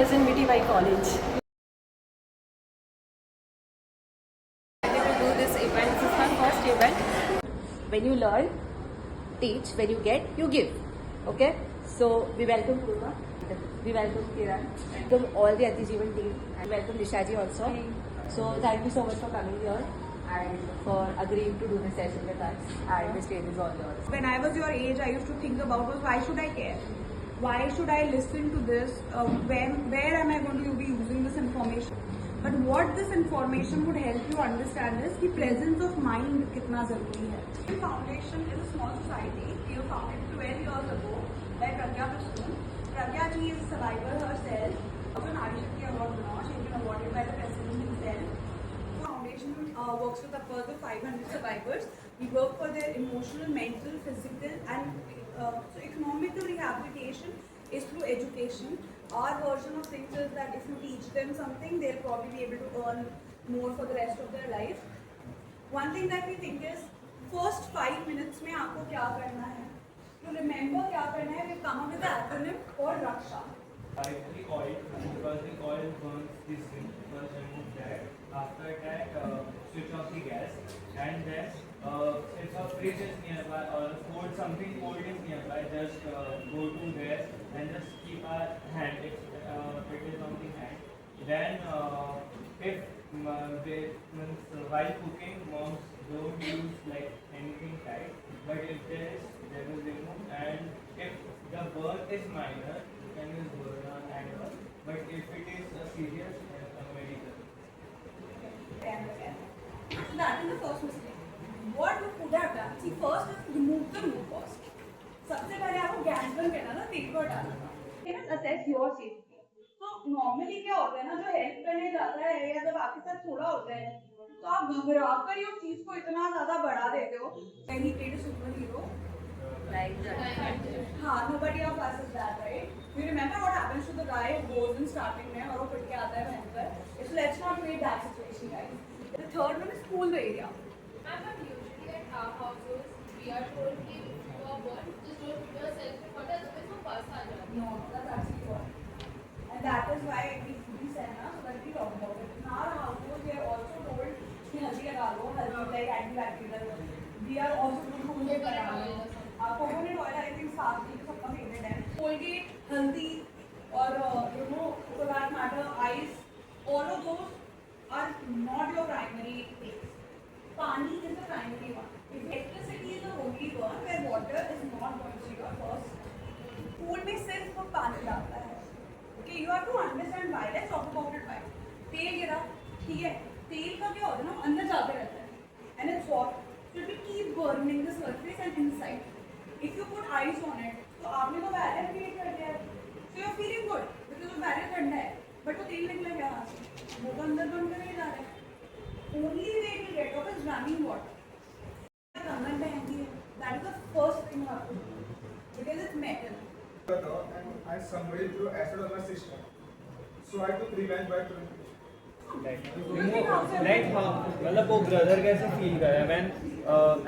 is in VTY College. To do this event, this is my first event. When you learn, teach. When you get, you give. Okay? So we welcome Purva. We welcome Kiran. Welcome all the Atijeevan team. And welcome Nishaji also. Hey. So thank you so much for coming here and for agreeing to do the session with us. And the stage is all yours. When I was your age, I used to think about was why should I care? Why should I listen to this? Where am I going to be using this information? But what this information would help you understand is the presence of mind कितना जरूरी है. The foundation is a small society. We were founded 12 years ago by Pragya Prasoon. Pragya ji is a survivor herself. Also, Nari Shakti Award winner. She has been awarded by the president himself. The foundation works with upwards of 500 survivors. We work for their emotional, mental, physical, and so economical rehabilitation is through education. Our version of things is that if you teach them something, they'll probably be able to earn more for the rest of their life. One thing that we think is, first 5 minutes में आपको क्या करना है? To remember क्या करना है, we come up with the acronym called Raksha. The oil, because the oil burns this thing, first remove that. After that, switch off the gas, and then if a fridge is nearby or something cold is nearby, just go to there and just keep our hand, if it is on the hand. Then if while cooking, moms don't use like anything tight, but if there is, they will remove. And if the burn is minor, you can use burn on and all. But if it is serious, medical. So that is the first mistake. What you could have done, see, first is remove the root cause. सबसे पहले आपको gas बंद करना था, तेल को हटाना था. Assess your safety. तो normally क्या होता है ना, जो हेल्प करने जाता है या जब आपके साथ थोड़ा होता है, तो आप घबरा कर ही उस चीज को इतना ज्यादा बढ़ा देते हो. When he played a superhero, Like that. हाँ, nobody of us is that, right? You remember what happens to the guy who goes in starting में और वो पिट के आता है भयंकर. So let's not create that situation, guys. The third one is cool the area. And but usually at our houses, we are told कि you are born, just don't put yourself in water, otherwise वो पास आ जाएगा. No, that's actually wrong. And that is why we said ना, so that we talk about it. In our household, we are also told कि हल्दी लगा लो, हल्दी like antibacterial. We are also told coconut लगा लो. Coconut oil, I think साथ में सबका favorite है. Colgate, हल्दी और for that matter, ice, all of those are not your primary things. Pani is the primary one. Electricity is the only one where water is not going to be your first. Food में सिर्फ वो पानी डालता है. Okay, you have to understand why. Let's talk about it why. तेल गिरा, ठीक है. तेल का क्या होता है ना, अंदर जाते रहता है. And it's hot. So it will keep burning the surface and inside. If you put ice on it, तो आपने तो barrier create कर दिया है. So you're feeling good because वो barrier ठंडा है. But वो तेल निकला क्या वहाँ से? वो तो अंदर बंद करके जा रहा है. Only way to get off is running water. कंगन पहनती है. That is the first thing you have to do because it's metal. And I somebody threw acid on my system, so I had to prevent by doing. Like हाँ, मतलब वो brother कैसे feel कर रहा है when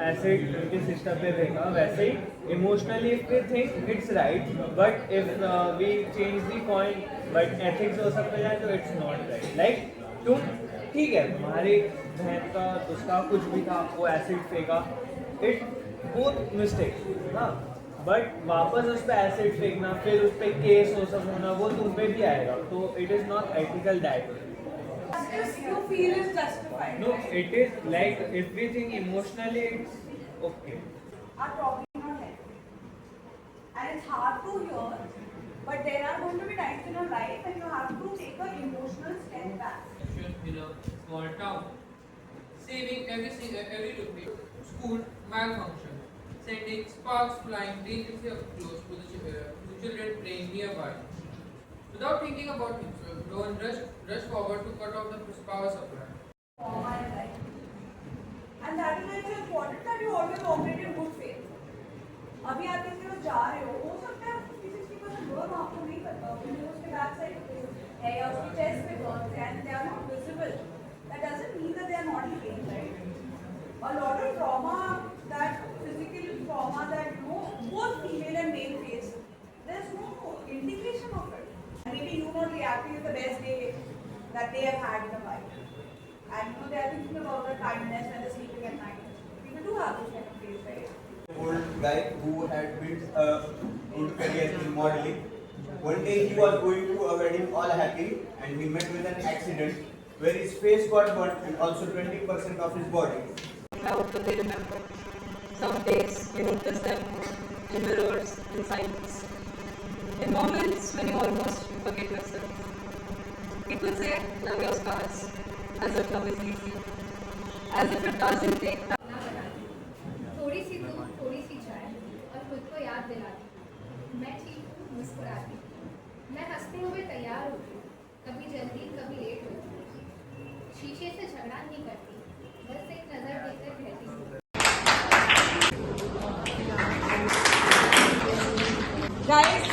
एसिड उनके system पे रहेगा, वैसे ही emotionally if we think it's right, but if we change the coin but ethics हो सकता है तो इट्स नॉट राइट. लाइक तुम ठीक है, हमारी बहन का उसका कुछ भी था, वो एसिड फेंका, इट बोथ मिस्टेक हाँ, बट वापस उस पर एसिड फेंकना, फिर उस पर केस हो सब होना, वो तुम पे भी आएगा. तो it is not ethical that. Justice you feel is justified. No, it is like if we think emotionally, it's okay. Are probably not helpful. And it's hard to hear, but there are going to be times in your life when you have to take an emotional step back. In a small town, saving every rupee, school malfunction, sending sparks flying dangerously up close to the children playing nearby. Without thinking about himself, Rohan rushed forward to cut off the power supply. Trauma in life. And that is why it's important that you always operate in good faith. अभी आप किसी को जा रहे हो सकता है आपको किसी चीज का बर्न आपको नहीं पता हो, क्योंकि उसके बैक साइड है या उसकी चेस्ट पे बर्न्स हैं and they are not visible. That doesn't mean that they are not healing, right? A lot of trauma, that physical trauma that both female and male face, there's no indication of it. Maybe you not reacting the best day that they have had in a while. And you know, they are thinking about the kindness and the sleeping at night. People do have this kind of phase, right? Old guy who had built a good career in modeling. One day he was going to a wedding all happy and he met with an accident where his face got burnt and also 20% of his body. How do they remember? Some days you notice them in mirrors, in silence, in moments when you almost forget yourself. People say, love your scars, as if love is easy, as if it doesn't take time. ना बनाती थोड़ी सी दूध थोड़ी सी चाय और खुद को याद दिलाती मैं ठीक हूँ मुस्कुराती मैं हंसते हुए तैयार होती कभी जल्दी कभी लेट होती शीशे से झगड़ा नहीं करती बस एक नज़र देकर कहती हूँ Guys,